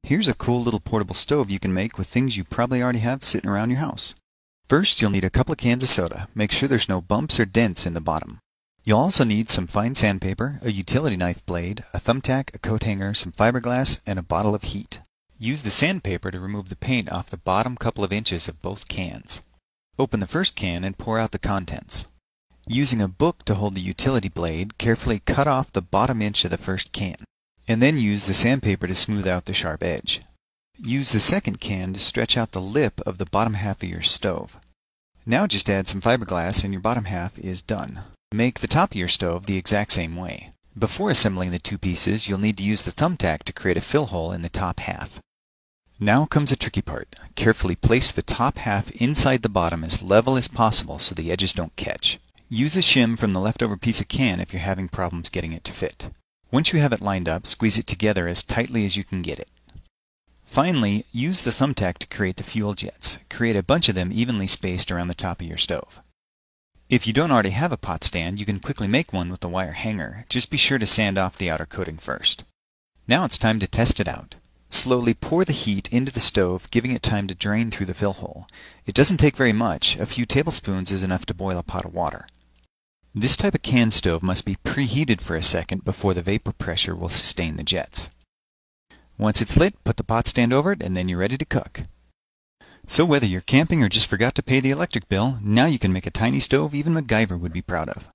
Here's a cool little portable stove you can make with things you probably already have sitting around your house. First, you'll need a couple of cans of soda. Make sure there's no bumps or dents in the bottom. You'll also need some fine sandpaper, a utility knife blade, a thumbtack, a coat hanger, some fiberglass, and a bottle of heat. Use the sandpaper to remove the paint off the bottom couple of inches of both cans. Open the first can and pour out the contents. Using a book to hold the utility blade, carefully cut off the bottom inch of the first can, and then use the sandpaper to smooth out the sharp edge. Use the second can to stretch out the lip of the bottom half of your stove. Now just add some fiberglass and your bottom half is done. Make the top of your stove the exact same way. Before assembling the two pieces, you'll need to use the thumbtack to create a fill hole in the top half. Now comes the tricky part. Carefully place the top half inside the bottom as level as possible so the edges don't catch. Use a shim from the leftover piece of can if you're having problems getting it to fit. Once you have it lined up, squeeze it together as tightly as you can get it. Finally, use the thumbtack to create the fuel jets. Create a bunch of them evenly spaced around the top of your stove. If you don't already have a pot stand, you can quickly make one with the wire hanger. Just be sure to sand off the outer coating first. Now it's time to test it out. Slowly pour the heat into the stove, giving it time to drain through the fill hole. It doesn't take very much. A few tablespoons is enough to boil a pot of water. This type of can stove must be preheated for a second before the vapor pressure will sustain the jets. Once it's lit, put the pot stand over it and then you're ready to cook. So whether you're camping or just forgot to pay the electric bill, now you can make a tiny stove even MacGyver would be proud of.